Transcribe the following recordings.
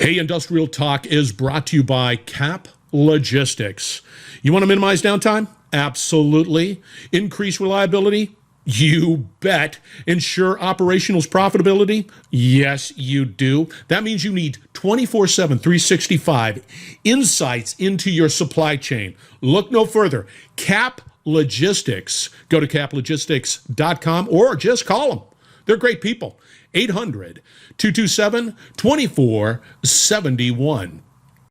Hey, Industrial Talk is brought to you by Cap Logistics. You want to minimize downtime? Absolutely. Increase reliability? You bet. Ensure operational profitability? Yes, you do. That means you need 24/7, 365 insights into your supply chain. Look no further. Cap Logistics. Go to caplogistics.com or just call them. They're great people. 800-227-2471.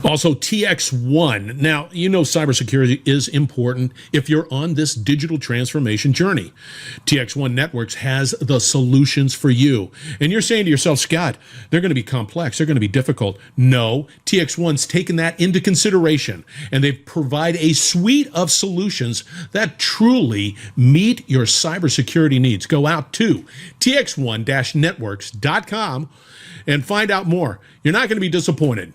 Also, TX1. Now, you know cybersecurity is important if you're on this digital transformation journey. TX1 Networks has the solutions for you. And you're saying to yourself, Scott, they're going to be complex. They're going to be difficult. No, TX1's taken that into consideration, and they provide a suite of solutions that truly meet your cybersecurity needs. Go out to tx1-networks.com and find out more. You're not going to be disappointed.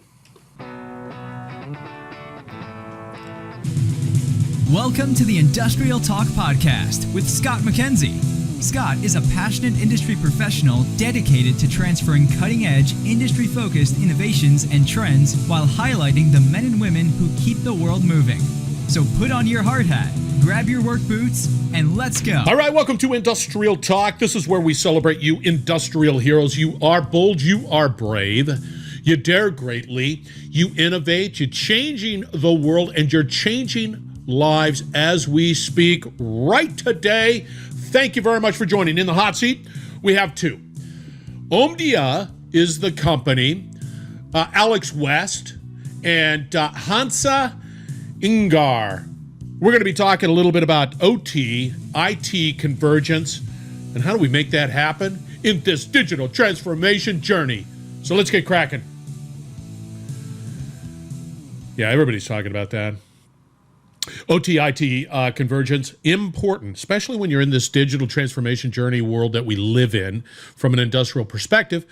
Welcome to the Industrial Talk Podcast with Scott McKenzie. Scott is a passionate industry professional dedicated to transferring cutting-edge, industry-focused innovations and trends while highlighting the men and women who keep the world moving. So put on your hard hat, grab your work boots, and let's go. All right, welcome to Industrial Talk. This is where we celebrate you industrial heroes. You are bold, you are brave, you dare greatly, you innovate, you're changing the world, and you're changing lives as we speak right today. Thank you very much for joining. In the hot seat, we have two. Omdia is the company, Alex West, and Hansa Iyengar. We're going to be talking a little bit about OT, IT convergence, and how do we make that happen in this digital transformation journey. So let's get cracking. Yeah, everybody's talking about that. OT, IT convergence, important, especially when you're in this digital transformation journey world that we live in from an industrial perspective.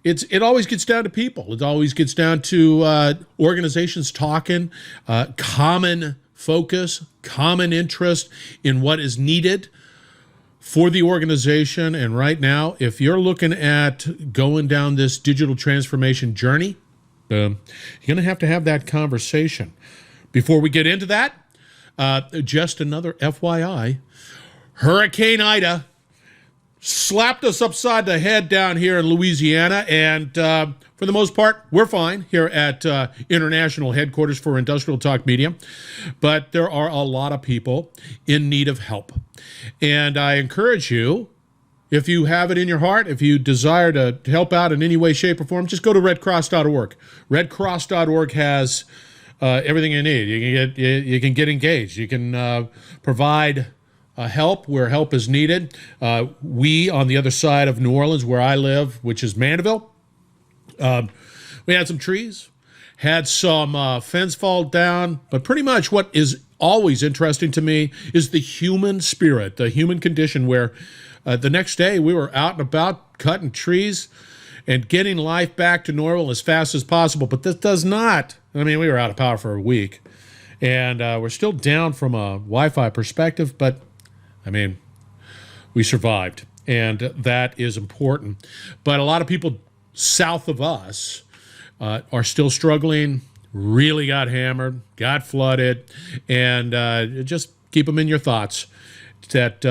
It always gets down to people. It always gets down to organizations talking, common focus, common interest in what is needed for the organization. And right now, if you're looking at going down this digital transformation journey, you're going to have that conversation. Before we get into that, just another FYI, Hurricane Ida slapped us upside the head down here in Louisiana, and for the most part, we're fine here at International Headquarters for Industrial Talk Media, but there are a lot of people in need of help. And I encourage you, if you have it in your heart, if you desire to help out in any way, shape, or form, just go to redcross.org. Redcross.org has everything you need. You can get engaged. You can provide help where help is needed. We, on the other side of New Orleans, where I live, which is Mandeville, we had some trees, had some fence fall down, but pretty much what is always interesting to me is the human spirit, the human condition, where the next day we were out and about cutting trees and getting life back to normal as fast as possible. But this does not, we were out of power for a week, and we're still down from a Wi-Fi perspective, but, we survived, and that is important. But a lot of people south of us are still struggling, really got hammered, got flooded, and just keep them in your thoughts that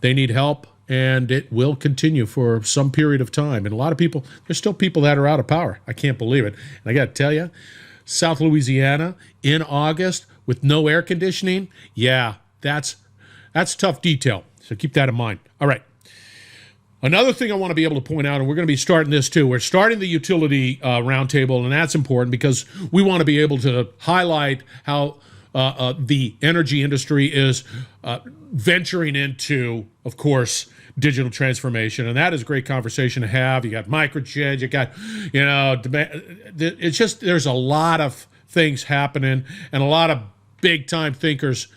they need help. And it will continue for some period of time. And a lot of people, there's still people that are out of power. I can't believe it. And I got to tell you, South Louisiana in August with no air conditioning, yeah, that's tough detail. So keep that in mind. All right. Another thing I want to be able to point out, and we're going to be starting this too, we're starting the utility roundtable, and that's important because we want to be able to highlight how the energy industry is venturing into, of course, digital transformation, and that is a great conversation to have. You got microgrid, you got, it's just, there's a lot of things happening and a lot of big-time thinkers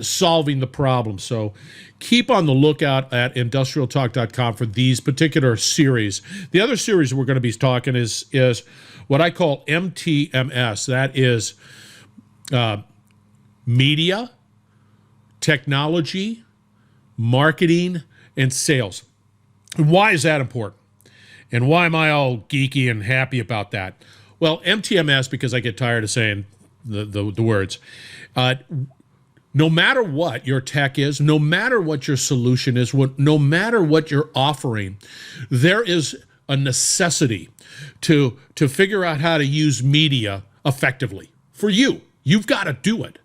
solving the problem. So keep on the lookout at industrialtalk.com for these particular series. The other series we're going to be talking is what I call MTMS. That is media, technology, marketing, and sales. And why is that important? And why am I all geeky and happy about that? Well, MTMS, because I get tired of saying the words, no matter what your tech is, no matter what your solution is, no matter what you're offering, there is a necessity to figure out how to use media effectively. For you, you've got to do it.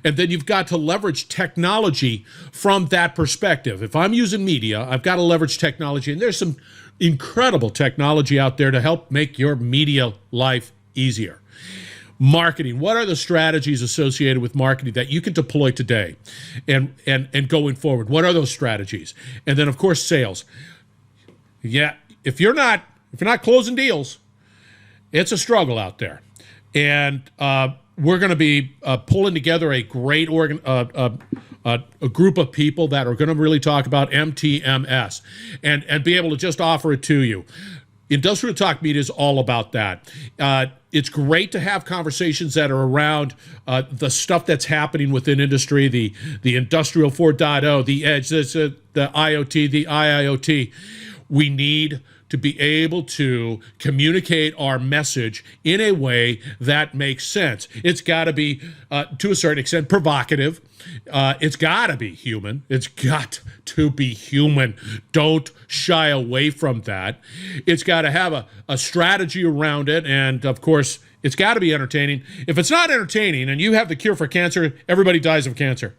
And then you've got to leverage technology from that perspective. If I'm using media, I've got to leverage technology. And there's some incredible technology out there to help make your media life easier. Marketing. What are the strategies associated with marketing that you can deploy today and going forward? What are those strategies? And then, of course, sales. Yeah, if you're not closing deals, it's a struggle out there. And we're going to be pulling together a great a group of people that are going to really talk about MTMS and be able to just offer it to you. Industrial Talk Media is all about that. It's great to have conversations that are around the stuff that's happening within industry, the Industrial 4.0, the Edge, the IoT, the IIoT. We need to be able to communicate our message in a way that makes sense. It's got to be, to a certain extent, provocative. It's got to be human. It's got to be human. Don't shy away from that. It's got to have a strategy around it. And, of course, it's got to be entertaining. If it's not entertaining and you have the cure for cancer, everybody dies of cancer.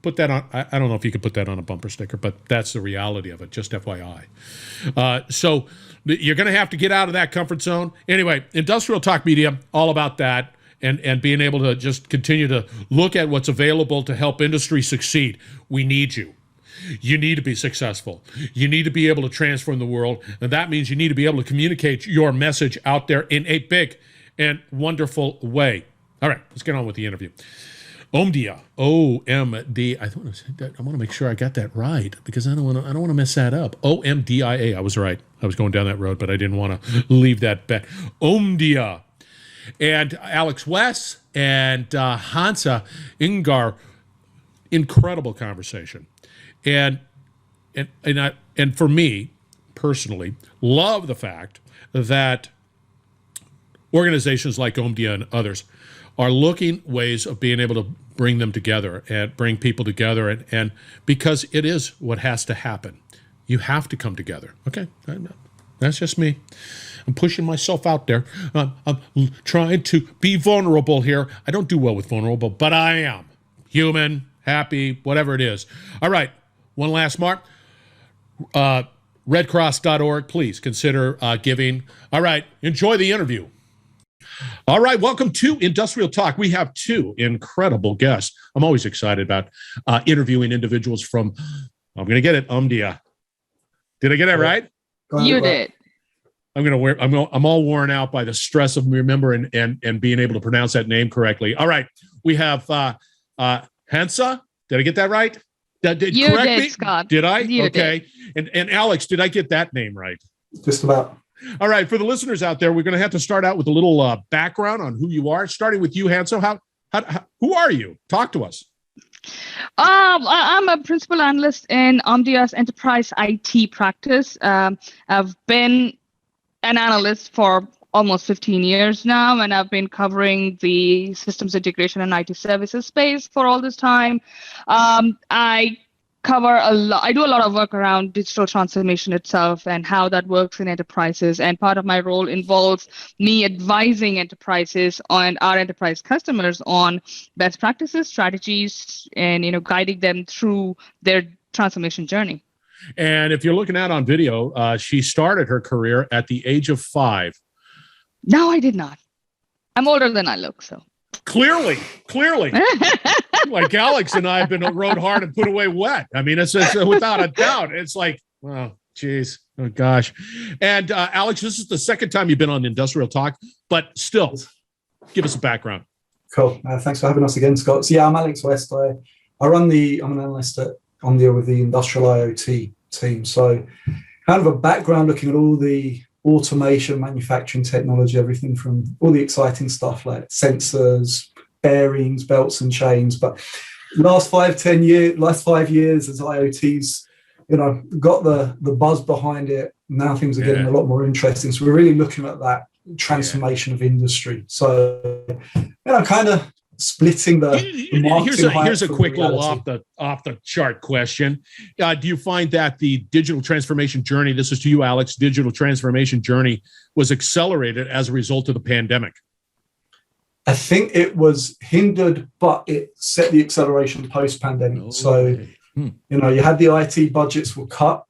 Put that on. I don't know if you could put that on a bumper sticker, but that's the reality of it, just FYI. So you're going to have to get out of that comfort zone. Anyway, Industrial Talk Media, all about that, and being able to just continue to look at what's available to help industry succeed. We need you. You need to be successful. You need to be able to transform the world, and that means you need to be able to communicate your message out there in a big and wonderful way. All right, let's get on with the interview. Omdia, O-M-D. I want to make sure I got that right because I don't want to mess that up. O-M-D-I-A. I was right. I was going down that road, but I didn't want to leave that bet. Omdia, and Alex West and Hansa Iyengar. Incredible conversation, and for me personally, love the fact that organizations like Omdia and others are looking ways of being able to bring them together and bring people together, and because it is what has to happen. You have to come together. Okay, that's just me. I'm pushing myself out there. I'm trying to be vulnerable here. I don't do well with vulnerable, but I am. Human, happy, whatever it is. All right, one last mark. redcross.org. Please consider giving. All right, enjoy the interview. All right, welcome to Industrial Talk. We have two incredible guests. I'm always excited about interviewing individuals from, I'm going to get it, Omdia. Did I get that right? You did. I'm all worn out by the stress of remembering and being able to pronounce that name correctly. All right, we have Hansa. Did I get that right? You did, Scott. Did I? You okay. Did. And Alex, did I get that name right? Just about. All right, for the listeners out there, we're going to have to start out with a little background on who you are. Starting with you, Hansa. Who are you? Talk to us. I'm a principal analyst in Omdia's enterprise IT practice. I've been an analyst for almost 15 years now, and I've been covering the systems integration and IT services space for all this time. I do a lot of work around digital transformation itself and how that works in enterprises. And part of my role involves me advising enterprises and our enterprise customers on best practices, strategies, and guiding them through their transformation journey. And if you're looking at on video, she started her career at the age of 5. No, I did not. I'm older than I look, so. Clearly. Like Alex and I have been rode hard and put away wet. I mean, it's without a doubt. It's like, oh, geez. Oh, gosh. And Alex, this is the second time you've been on Industrial Talk, but still, give us a background. Cool. Thanks for having us again, Scott. So, yeah, I'm Alex West. I'm an analyst at Omdia with the Industrial IoT team. So kind of a background looking at all the automation, manufacturing technology, everything from all the exciting stuff like sensors, bearings, belts and chains. But last 5 years as IoT's, got the buzz behind it, Now things are getting a lot more interesting. So we're really looking at that transformation of industry. So, kind of splitting the marketing. Here's a quick little off the chart question. Do you find that the digital transformation journey, this is to you, Alex, digital transformation journey was accelerated as a result of the pandemic? I think it was hindered, but it set the acceleration post-pandemic. Okay. So, you had the IT budgets were cut,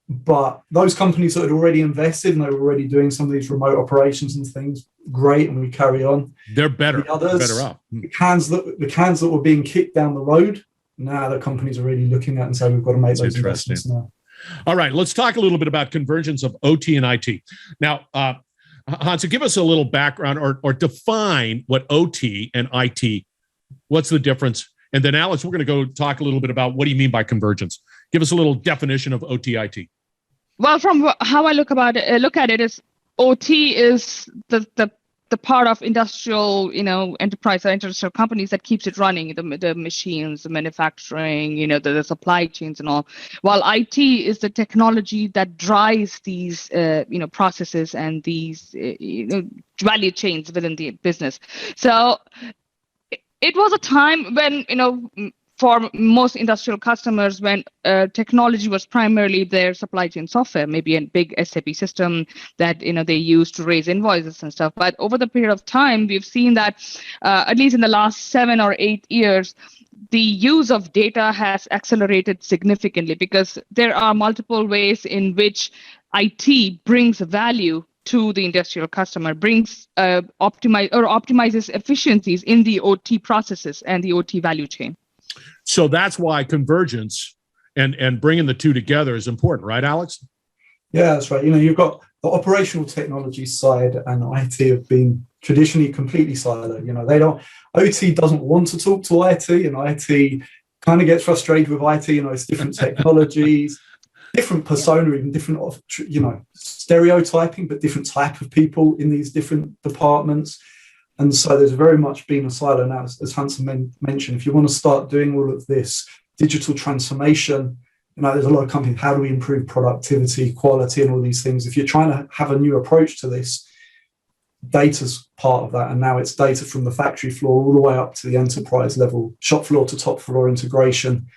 but those companies that had already invested and they were already doing some of these remote operations and things, great, and we carry on. They're better. The others, better up. The cans that were being kicked down the road, now the companies are really looking at and saying we've got to make those investments now. All right, let's talk a little bit about convergence of OT and IT. Now, Hansa, give us a little background or define what OT and IT, what's the difference? And then, Alex, we're going to go talk a little bit about what do you mean by convergence? Give us a little definition of OT, IT. Well, from how I look at it is OT is the part of industrial, enterprise or industrial companies that keeps it running, the machines, the manufacturing, the supply chains and all. While IT is the technology that drives these, processes and these, value chains within the business. So it was a time when, for most industrial customers, when technology was primarily their supply chain software, maybe a big SAP system that they use to raise invoices and stuff. But over the period of time, we've seen that at least in the last 7 or 8 years, the use of data has accelerated significantly because there are multiple ways in which IT brings value to the industrial customer, brings optimizes efficiencies in the OT processes and the OT value chain. So that's why convergence and bringing the two together is important, right, Alex? Yeah, that's right. You've got the operational technology side and IT have been traditionally completely siloed. OT doesn't want to talk to IT, and IT kind of gets frustrated with IT. It's different technologies, different persona, even different, stereotyping, but different type of people in these different departments. And so there's very much been a silo now, as Hansa mentioned. If you want to start doing all of this digital transformation, there's a lot of companies, how do we improve productivity, quality, and all these things? If you're trying to have a new approach to this, data's part of that. And now it's data from the factory floor all the way up to the enterprise level, shop floor to top floor integration.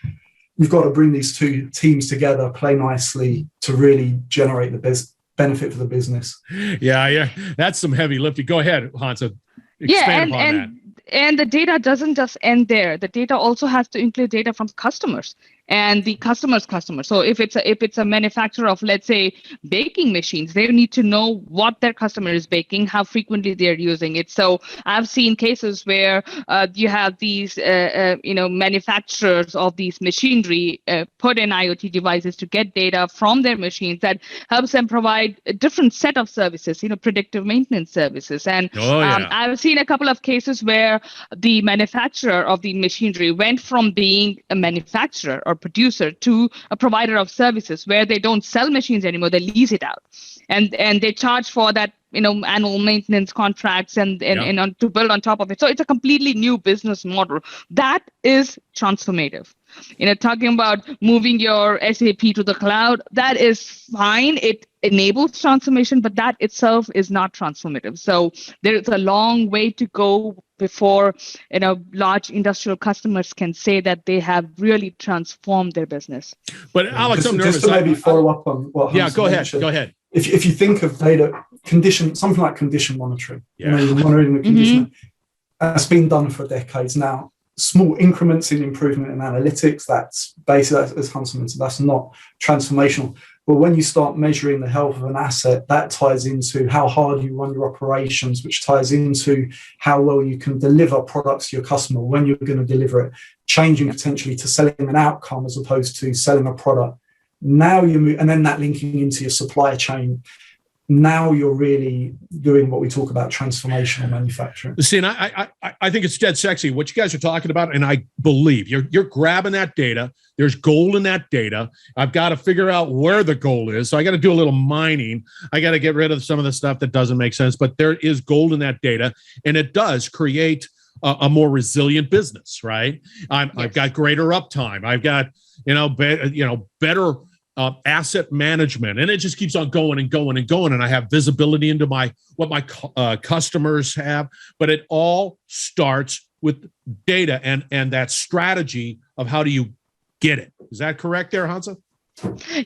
You've got to bring these two teams together, play nicely to really generate the benefit for the business. Yeah. That's some heavy lifting. Go ahead, Hansa. Expand upon that. And the data doesn't just end there. The data also has to include data from customers and the customer's customer. So if it's a manufacturer of, let's say, baking machines, they need to know what their customer is baking, how frequently they're using it. So I've seen cases where you have these, manufacturers of these machinery put in IoT devices to get data from their machines that helps them provide a different set of services, predictive maintenance services. And I've seen a couple of cases where the manufacturer of the machinery went from being a manufacturer or producer to a provider of services where they don't sell machines anymore, they lease it out. And they charge for that, annual maintenance contracts and to build on top of it. So it's a completely new business model. That is transformative. Talking about moving your SAP to the cloud, that is fine. It enables transformation, but that itself is not transformative. So there's a long way to go before large industrial customers can say that they have really transformed their business. But Alex, I'm nervous. Just to maybe follow up on what Hansa go mentioned. Go ahead. If you think of data something like condition monitoring, you're monitoring the condition. That's been done for decades now. Small increments in improvement in analytics, that's basically, as Hansa mentioned, that's not transformational. But when you start measuring the health of an asset, that ties into how hard you run your operations, which ties into how well you can deliver products to your customer, when you're going to deliver it, changing potentially to selling an outcome as opposed to selling a product. Now you move, and then that linking into your supply chain. Now you're really doing what we talk about, transformational manufacturing. See, and I think it's dead sexy what you guys are talking about, and I believe you're grabbing that data. There's gold in that data. I've got to figure out where the gold is, so I got to do a little mining. I got to get rid of some of the stuff that doesn't make sense, but there is gold in that data, and it does create a more resilient business, right? I've got greater uptime. I've got better asset management, and it just keeps on going and going and going. And I have visibility into what my customers have, but it all starts with data and that strategy of how do you get it. Is that correct there, Hansa?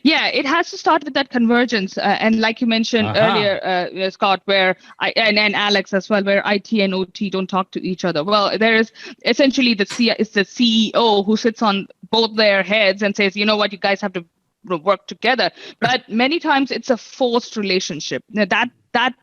Yeah, it has to start with that convergence, and like you mentioned earlier, Scott, where and Alex as well, where IT and OT don't talk to each other. Well, there is essentially the CEO who sits on both their heads and says, you know what, you guys have to work together. But many times it's a forced relationship. Now that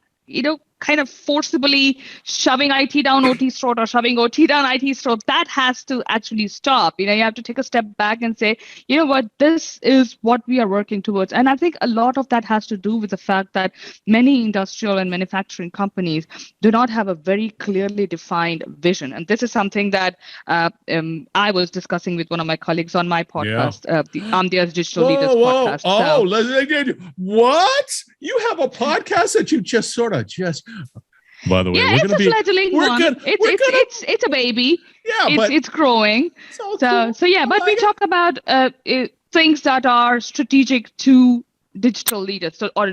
kind of forcibly shoving IT down OT's throat or shoving OT down IT's throat, that has to actually stop. You have to take a step back and say, you know what, this is what we are working towards. And I think a lot of that has to do with the fact that many industrial and manufacturing companies do not have a very clearly defined vision. And this is something that I was discussing with one of my colleagues on my podcast, the Omdia's Digital Leaders podcast. What? You have a podcast that you just by the way, it's a fledgling one. It's a baby. Yeah, it's growing. But we talk about things that are strategic to digital leaders, or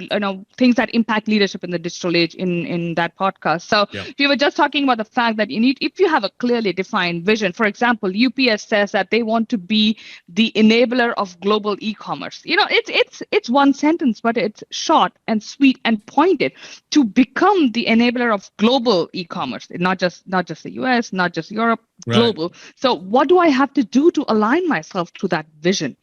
things that impact leadership in the digital age in that podcast. So we were just talking about the fact that if you have a clearly defined vision. For example, UPS says that they want to be the enabler of global e-commerce. It's one sentence, but it's short and sweet and pointed to become the enabler of global e-commerce, not just the US, not just Europe, global. So what do I have to do to align myself to that vision?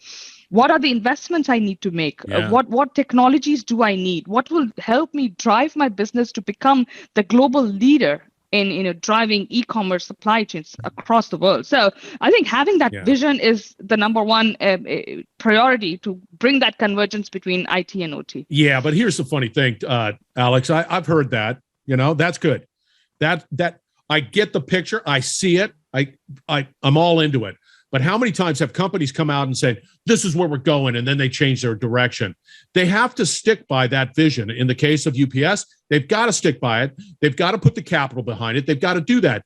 What are the investments I need to make? What technologies do I need? What will help me drive my business to become the global leader in driving e-commerce supply chains across the world? So I think having that vision is the number one priority to bring that convergence between IT and OT. Yeah, but here's the funny thing, Alex. I've heard that. That's good. That I get the picture. I see it. I'm all into it. But how many times have companies come out and said, this is where we're going, and then they change their direction? They have to stick by that vision. In the case of UPS, they've got to stick by it. They've got to put the capital behind it. They've got to do that.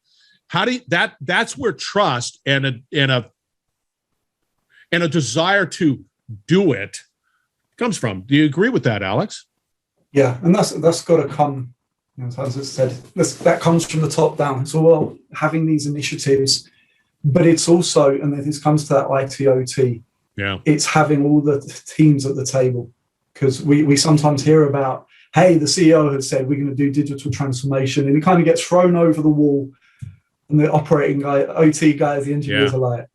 That's where trust and a desire to do it comes from. Do you agree with that, Alex? Yeah, and that's got to come, as I said, that comes from the top down. It's all having these initiatives. But it's also, and this comes to that ITOT, it's having all the teams at the table. Because we sometimes hear about, hey, the CEO has said we're going to do digital transformation, and it kind of gets thrown over the wall. And the operating guy, OT guys, the engineers are like,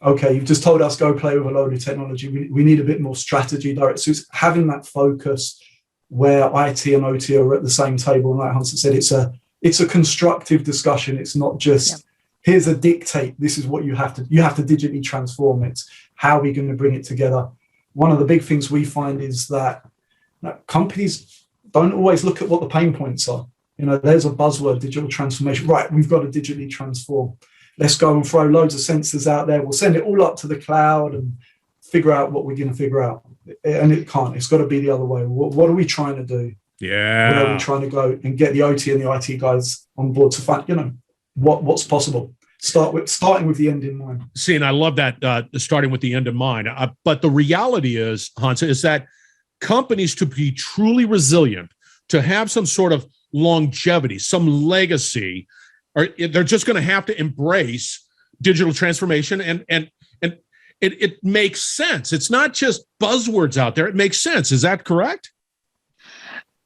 okay, you've just told us go play with a load of technology. We need a bit more strategy direct. So it's having that focus where IT and OT are at the same table. And like Hansa said, it's a constructive discussion. It's not just... Here's a dictate. This is what you have to digitally transform. It's how are we going to bring it together? One of the big things we find is that companies don't always look at what the pain points are. There's a buzzword, digital transformation. Right, we've got to digitally transform. Let's go and throw loads of sensors out there. We'll send it all up to the cloud and figure out what we're going to figure out. And it can't. It's got to be the other way. What are we trying to do? Yeah. Where are we trying to go and get the OT and the IT guys on board to find, what's possible? Starting with the end in mind. See, and I love that, starting with the end in mind. But the reality is, Hansa, is that companies, to be truly resilient, to have some sort of longevity, some legacy, they're just going to have to embrace digital transformation, and it makes sense. It's not just buzzwords out there. It makes sense. Is that correct?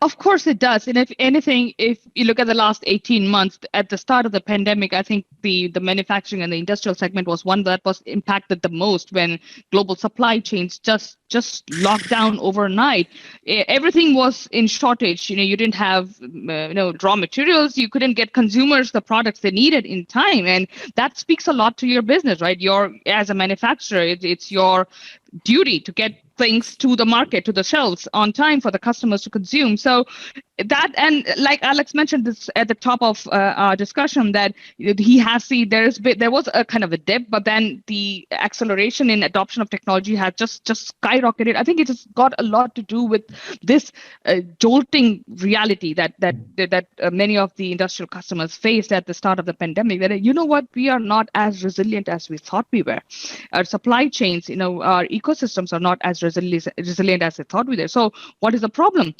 Of course it does. And if anything, if you look at the last 18 months, at the start of the pandemic, I think the manufacturing and the industrial segment was one that was impacted the most when global supply chains just locked down overnight. Everything was in shortage. You didn't have raw materials. You couldn't get consumers the products they needed in time. And that speaks a lot to your business, right? As a manufacturer, it's your duty to get things to the market, to the shelves on time for the customers to consume. So that, and like Alex mentioned this at the top of our discussion, that he has seen there was a kind of a dip, but then the acceleration in adoption of technology has just skyrocketed skyrocketed. I think it has got a lot to do with this jolting reality that many of the industrial customers faced at the start of the pandemic. That you know what, we are not as resilient as we thought we were. Our supply chains, our ecosystems are not as resilient as they thought we were. So what is the problem?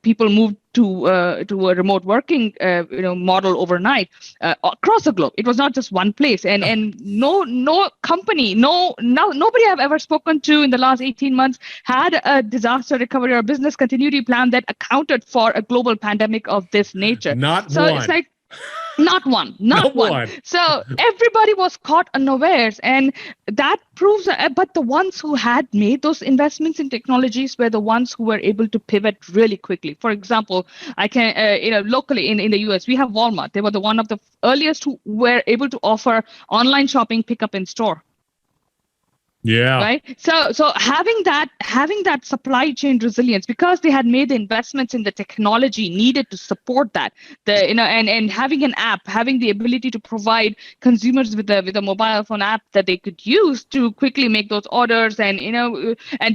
People moved to a remote working model overnight across the globe. It was not just one place, and no company, nobody I've ever spoken to in the last 18 months had a disaster recovery or business continuity plan that accounted for a global pandemic of this nature. Not one. It's like not one. So everybody was caught unawares, and that proves. But the ones who had made those investments in technologies were the ones who were able to pivot really quickly. For example, I can, locally in the US, we have Walmart. They were one of the earliest who were able to offer online shopping, pickup in store. Yeah. Right. So having that supply chain resilience, because they had made the investments in the technology needed to support that, and having an app, having the ability to provide consumers with a mobile phone app that they could use to quickly make those orders and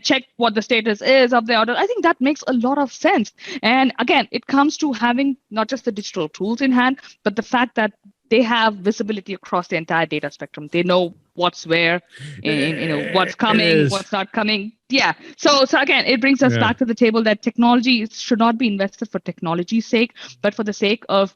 check what the status is of the order. I think that makes a lot of sense. And again, it comes to having not just the digital tools in hand, but the fact that they have visibility across the entire data spectrum. They know what's where, and what's coming, what's not coming. Yeah. So again, it brings us back to the table that technology should not be invested for technology's sake, but for the sake of,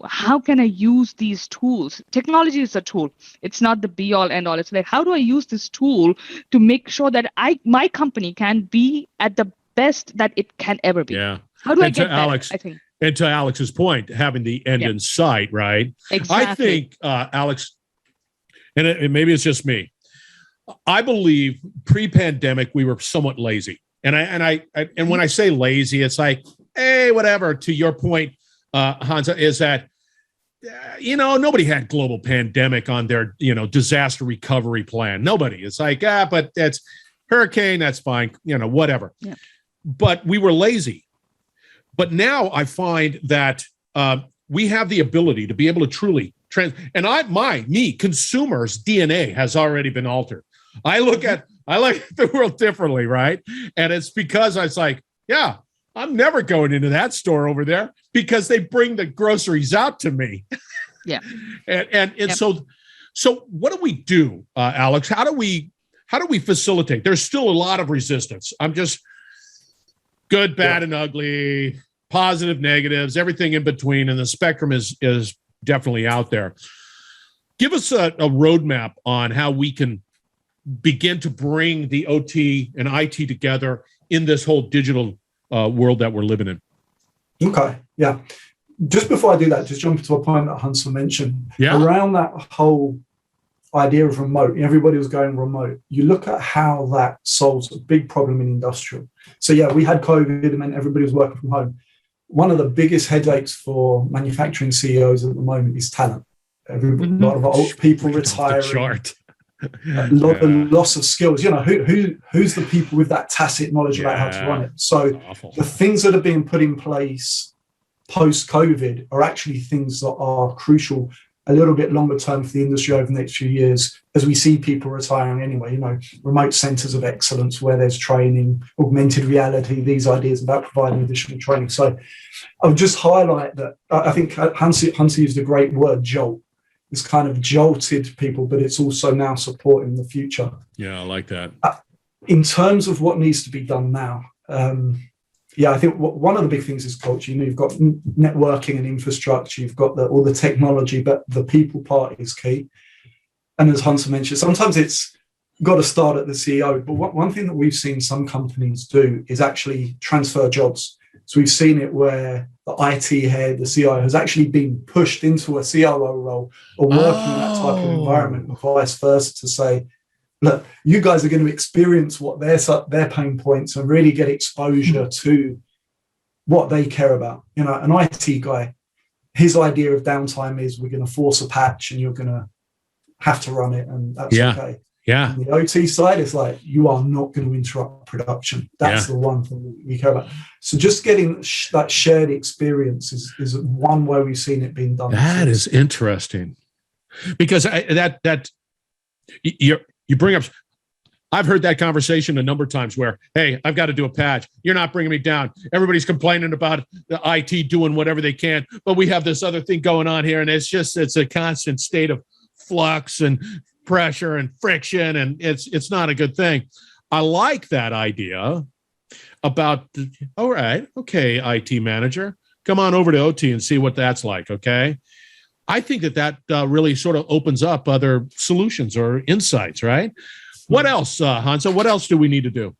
how can I use these tools? Technology is a tool. It's not the be all end all. It's like, how do I use this tool to make sure that my company can be at the best that it can ever be? Yeah. How do I get Alex, there, I think? And to Alex's point, having the end in sight, right? Exactly. I think, Alex, and maybe it's just me, I believe pre-pandemic we were somewhat lazy. And when I say lazy, it's like, hey, whatever. To your point, Hansa, is that nobody had global pandemic on their disaster recovery plan. Nobody. It's like, but that's hurricane. That's fine. Whatever. Yeah. But we were lazy. But now I find that we have the ability to be able to truly consumers' DNA has already been altered. I look at the world differently, right? And it's because I was like, yeah, I'm never going into that store over there because they bring the groceries out to me. Yeah. and so what do we do, Alex? How do we facilitate? There's still a lot of resistance. I'm just good, bad, and ugly. Positive, negatives, everything in between, and the spectrum is definitely out there. Give us a roadmap on how we can begin to bring the OT and IT together in this whole digital world that we're living in. Okay, yeah. Just before I do that, just jump to a point that Hansa mentioned. Yeah. Around that whole idea of remote, everybody was going remote. You look at how that solves a big problem in industrial. So yeah, we had COVID and then everybody was working from home. One of the biggest headaches for manufacturing CEOs at the moment is talent. A lot of old people retiring. A lot of loss of skills. Who's the people with that tacit knowledge about how to run it? So the things that are being put in place post-COVID are actually things that are crucial a little bit longer term for the industry over the next few years, as we see people retiring anyway, remote centers of excellence where there's training, augmented reality, these ideas about providing additional training. So I would just highlight that I think Hansa used a great word, jolt. It's kind of jolted people, but it's also now supporting the future. Yeah, I like that. In terms of what needs to be done now, I think one of the big things is culture. You've got networking and infrastructure, you've got all the technology, but the people part is key. And as Hansa mentioned, sometimes it's got to start at the CEO. But one thing that we've seen some companies do is actually transfer jobs. So we've seen it where the IT head, the CIO, has actually been pushed into a CRO role or working in that type of environment, and vice versa, to say, look, you guys are going to experience what their pain points and really get exposure to what they care about. An IT guy, his idea of downtime is we're going to force a patch and you're going to have to run it, and that's okay. Yeah. On the OT side, it's like you are not going to interrupt production. That's the one thing we care about. So just getting that shared experience is one way we've seen it being done. That is interesting, because you bring up I've heard that conversation a number of times where, hey, I've got to do a patch. You're not bringing me down. Everybody's complaining about the IT doing whatever they can, but we have this other thing going on here. And it's a constant state of flux and pressure and friction. And it's not a good thing. I like that idea about, all right, okay, IT manager, come on over to OT and see what that's like, okay? I think that really sort of opens up other solutions or insights, right? What else, Hansa? What else do we need to do?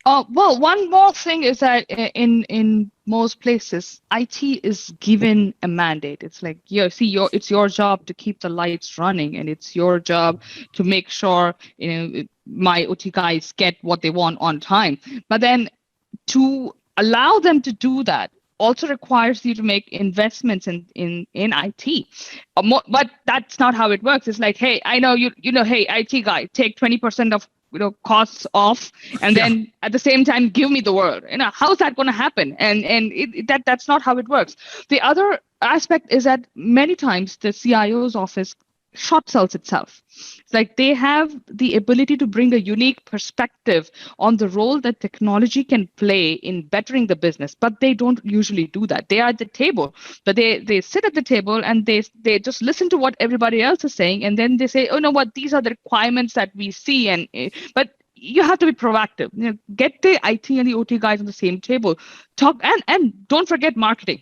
Well, one more thing is that in most places, IT is given a mandate. It's like, it's your job to keep the lights running, and it's your job to make sure my OT guys get what they want on time. But then to allow them to do that also requires you to make investments in IT. But that's not how it works. It's like, hey, I know hey, IT guy, take 20% of costs off, and then at the same time give me the world. How's that going to happen? And that's not how it works. The other aspect is that many times the CIO's office short sells itself. It's like they have the ability to bring a unique perspective on the role that technology can play in bettering the business, but they don't usually do that. They are at the table, but they sit at the table and they just listen to what everybody else is saying, and then they say, oh, no, what, these are the requirements that we see. But you have to be proactive. Get the IT and the OT guys on the same table. Talk and don't forget marketing.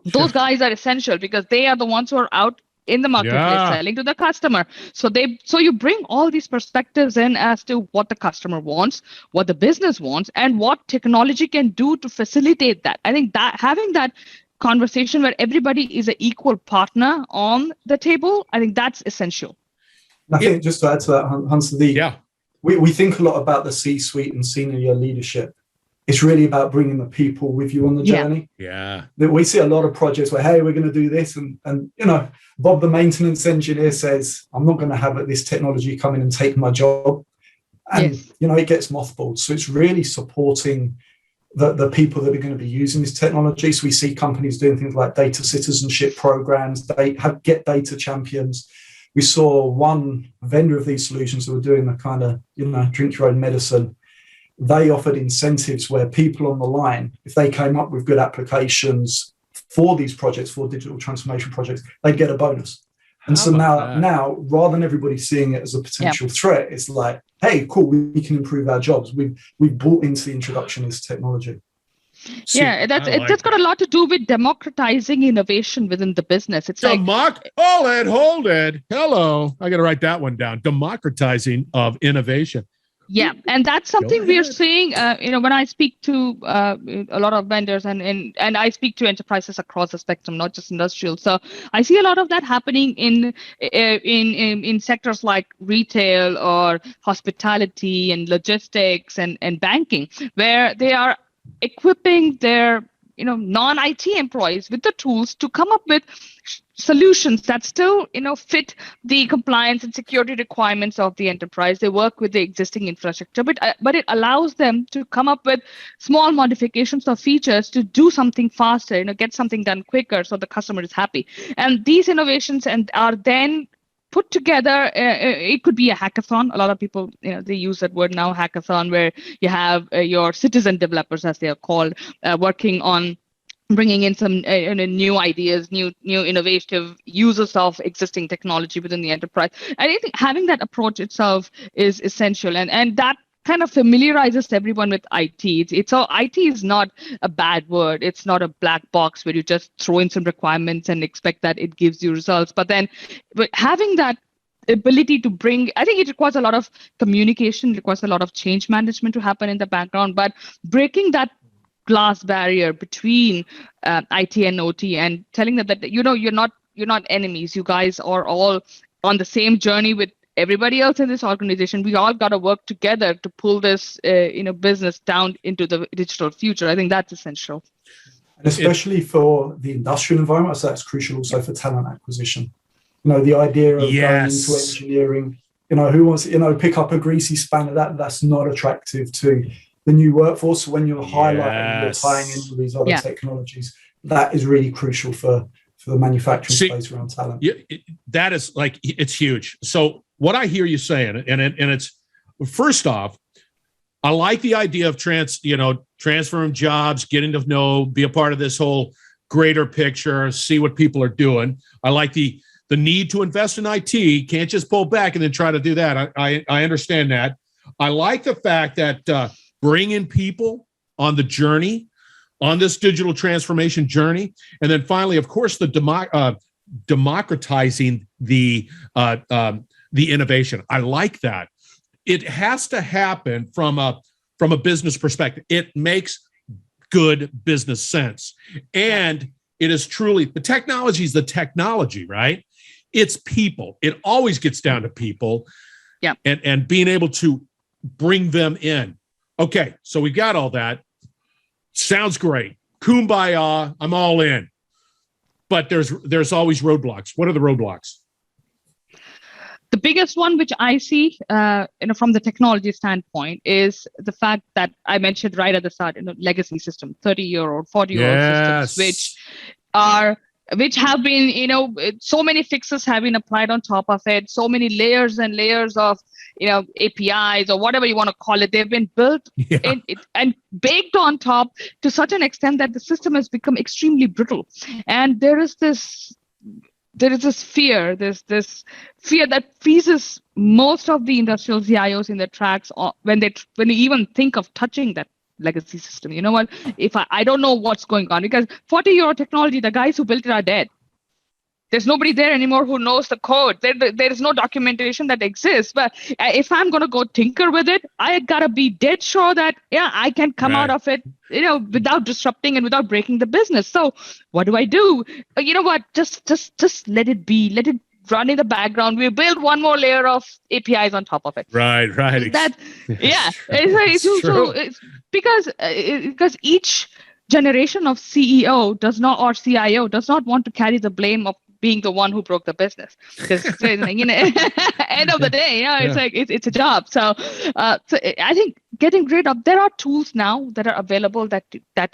Sure. Those guys are essential because they are the ones who are out in the marketplace selling to the customer. So you bring all these perspectives in as to what the customer wants, what the business wants, and what technology can do to facilitate that. I think that having that conversation where everybody is an equal partner on the table, I think that's essential. I think just to add to that, Hansa, we think a lot about the C-suite and senior leadership. It's really about bringing the people with you on the journey. Yeah. We see a lot of projects where, hey, we're going to do this. And Bob, the maintenance engineer, says, I'm not going to have this technology come in and take my job. And, it gets mothballed. So it's really supporting the people that are going to be using this technology. So we see companies doing things like data citizenship programs, get data champions. We saw one vendor of these solutions who were doing the kind of, drink your own medicine. They offered incentives where people on the line, if they came up with good applications for these projects, for digital transformation projects, they'd get a bonus. And so now, rather than everybody seeing it as a potential threat, it's like, hey, cool, we can improve our jobs. We've bought into the introduction of this technology. That's got a lot to do with democratizing innovation within the business. It's hold it. Hello. I got to write that one down. Democratizing of innovation. Yeah, and that's something we are seeing. When I speak to a lot of vendors and I speak to enterprises across the spectrum, not just industrial. So I see a lot of that happening in sectors like retail or hospitality and logistics and banking, where they are equipping their non-IT employees with the tools to come up with solutions that still fit the compliance and security requirements of the enterprise. They work with the existing infrastructure, but it allows them to come up with small modifications or features to do something faster, get something done quicker, so the customer is happy. And these innovations are then put together. It could be a hackathon. A lot of people, they use that word now, hackathon, where you have your citizen developers, as they are called, working on bringing in some new ideas, new innovative uses of existing technology within the enterprise. I think having that approach itself is essential, and that kind of familiarizes everyone with IT. IT is not a bad word. It's not a black box where you just throw in some requirements and expect that it gives you results. But having that ability to bring, I think it requires a lot of communication, requires a lot of change management to happen in the background, but breaking that glass barrier between IT and OT and telling them that you're not enemies. You guys are all on the same journey with everybody else in this organization. We all got to work together to pull this business down into the digital future. I think that's essential. And especially for the industrial environment, so that's crucial also for talent acquisition. The idea of going into engineering, who wants to, pick up a greasy spanner, that's not attractive to the new workforce. So when you're highlighting, you're tying into these other technologies, that is really crucial for the manufacturing space around talent. That is it's huge. So what I hear you saying, and it's, first off, I like the idea of transferring jobs, getting to know, be a part of this whole greater picture, see what people are doing. I like the need to invest in IT. Can't just pull back and then try to do that. I understand that. I like the fact that bringing people on the journey, on this digital transformation journey, and then finally, of course, the democratizing the innovation. I like that. It has to happen from a business perspective. It makes good business sense. And it is truly, the technology is the technology, right? It's people. It always gets down to people. Yeah. And being able to bring them in. Okay, so we got all that. Sounds great. Kumbaya, I'm all in. But there's always roadblocks. What are the roadblocks? The biggest one, which I see, from the technology standpoint, is the fact that I mentioned right at the start, legacy system, 30-year-old, 40-year-old systems, which have been, so many fixes have been applied on top of it, so many layers and layers of, APIs or whatever you want to call it. They've been built and baked on top to such an extent that the system has become extremely brittle. And there is this fear, this fear that freezes most of the industrial CIOs in their tracks when they even think of touching that legacy system. You know what? If I don't know what's going on, because 40-year-old technology, the guys who built it are dead. There's nobody there anymore who knows the code. There is no documentation that exists. But if I'm going to go tinker with it, I got to be dead sure that, I can come out of it, without disrupting and without breaking the business. So what do I do? You know what? Just let it be. Let it run in the background. We build one more layer of APIs on top of it. Right. It's true. It's because each generation of CEO or CIO does not want to carry the blame of being the one who broke the business, because end of the day, it's like it's a job. So I think getting rid of, there are tools now that are available that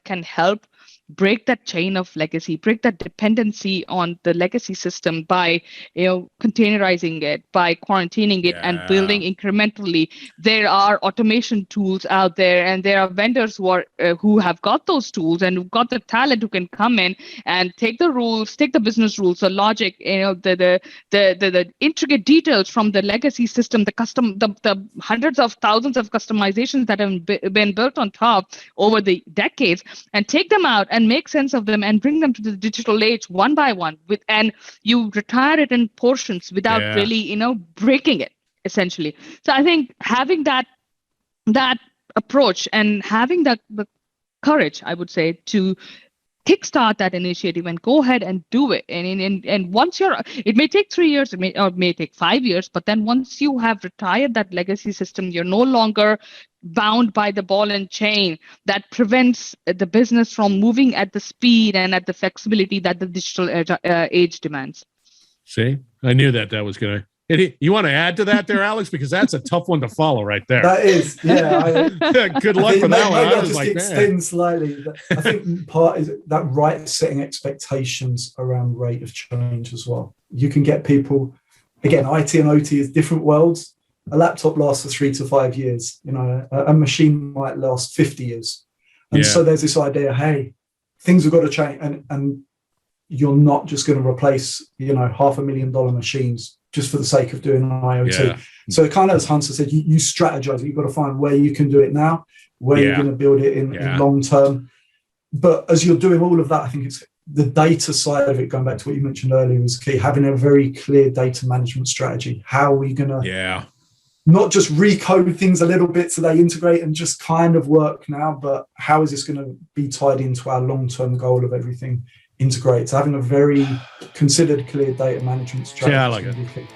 can help break that chain of legacy, break that dependency on the legacy system by containerizing it, by quarantining it, and building incrementally. There are automation tools out there, and there are vendors who have got those tools and who've got the talent who can come in and take the business rules, the logic, the intricate details from the legacy system, the hundreds of thousands of customizations that have been built on top over the decades, and take them out and make sense of them and bring them to the digital age one by one, and you retire it in portions without really, breaking it, essentially. So I think having that approach and having the courage, I would say, to kickstart that initiative and go ahead and do it. And once it may take 3 years, it may take 5 years, but then once you have retired that legacy system, you're no longer bound by the ball and chain that prevents the business from moving at the speed and at the flexibility that the digital age demands. See, I knew that was going to. You want to add to that there, Alex? Because that's a tough one to follow right there. That is, Good luck for that one. I just extend slightly. I think part is that right setting expectations around rate of change as well. You can get people, again, IT and OT is different worlds. A laptop lasts for 3 to 5 years. A machine might last 50 years. And so there's this idea, hey, things have got to change, and you're not just going to replace, $500,000 machines just for the sake of doing IoT. Yeah. So kind of as Hansa said, you strategize. You've got to find where you can do it now, where you're going to build it in long term. But as you're doing all of that, I think it's the data side of it, going back to what you mentioned earlier, is key. Having a very clear data management strategy. How are we going to not just recode things a little bit so they integrate and just kind of work now, but how is this going to be tied into our long-term goal of everything integrate? So having a very considered, clear data management strategy. Yeah, I like it.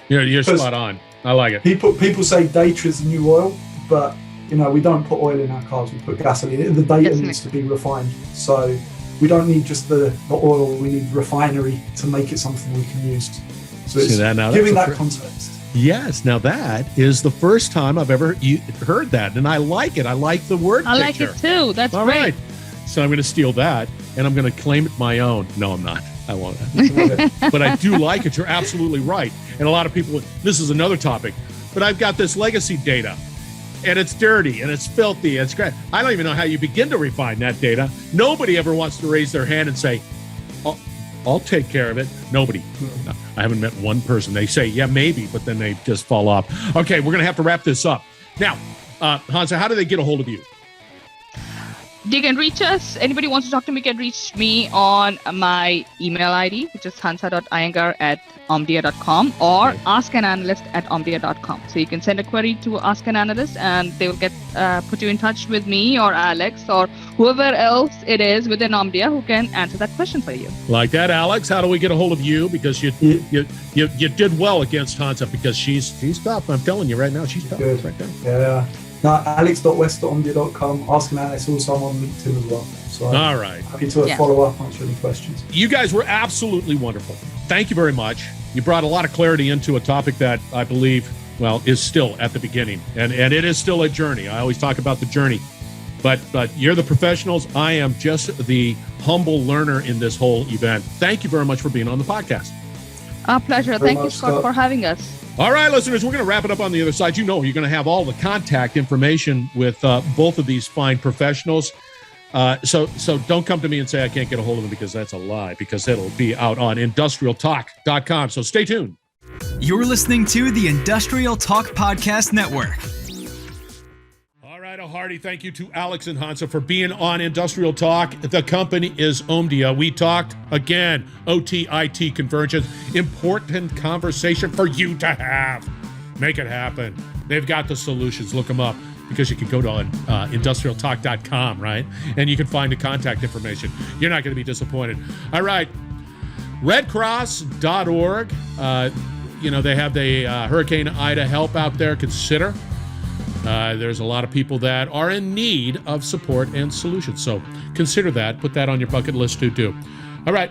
You're spot on. I like it. People say data is the new oil, but we don't put oil in our cars. We put gasoline. The data needs to be refined. So we don't need just the oil. We need refinery to make it something we can use. So it's giving that context. Yes. Now that is the first time I've ever heard that, and I like it. I like the word picture. I like it too. That's all great. Right. So I'm going to steal that, and I'm going to claim it my own. No, I'm not. I won't. But I do like it. You're absolutely right. And a lot of people, this is another topic, but I've got this legacy data. and it's dirty and it's filthy. It's great. I don't even know how you begin to refine that data. Nobody ever wants to raise their hand and say, I'll take care of it. Nobody. No, I haven't met one person. They say, yeah, maybe, but then they just fall off. Okay, we're going to have to wrap this up. Now, Hansa, how do they get a hold of you? They can reach us. Anybody wants to talk to me can reach me on my email ID, which is hansa.iyengar@omdia.com or askananalyst@omdia.com. So you can send a query to Ask an Analyst and they will get put you in touch with me or Alex or whoever else it is within Omdia who can answer that question for you. Like that, Alex. How do we get a hold of you? Because you did well against Hansa because she's tough. I'm telling you right now, she's tough. Good. Right there. Yeah. No, alex.west.omdia.com. Ask an Alex. Also, I'm on LinkedIn as well. So All right. happy to follow up, answer any questions. You guys were absolutely wonderful. Thank you very much. You brought a lot of clarity into a topic that I believe, well, is still at the beginning. And it is still a journey. I always talk about the journey. But you're the professionals. I am just the humble learner in this whole event. Thank you very much for being on the podcast. Our pleasure. Thank you, Scott, for having us. All right, listeners, we're going to wrap it up on the other side. You know, you're going to have all the contact information with both of these fine professionals. So don't come to me and say I can't get a hold of them because that's a lie, because it'll be out on industrialtalk.com. So stay tuned. You're listening to the Industrial Talk Podcast Network. All right, a hearty thank you to Alex and Hansa for being on Industrial Talk. The company is Omdia. We talked, again, OT-IT Convergence. Important conversation for you to have. Make it happen. They've got the solutions. Look them up because you can go to industrialtalk.com, right? And you can find the contact information. You're not going to be disappointed. All right, redcross.org. They have the Hurricane Ida help out there. Consider. There's a lot of people that are in need of support and solutions. So consider that. Put that on your bucket list to do. All right.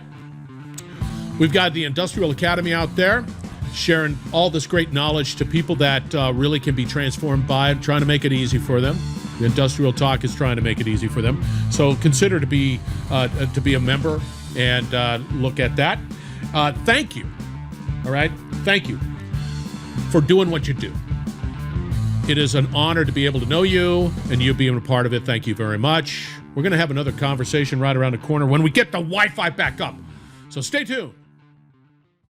We've got the Industrial Academy out there sharing all this great knowledge to people that really can be transformed by it, trying to make it easy for them. The Industrial Talk is trying to make it easy for them. So consider to be a member and look at that. Thank you. All right. Thank you for doing what you do. It is an honor to be able to know you and you being a part of it. Thank you very much. We're going to have another conversation right around the corner when we get the Wi-Fi back up. So stay tuned.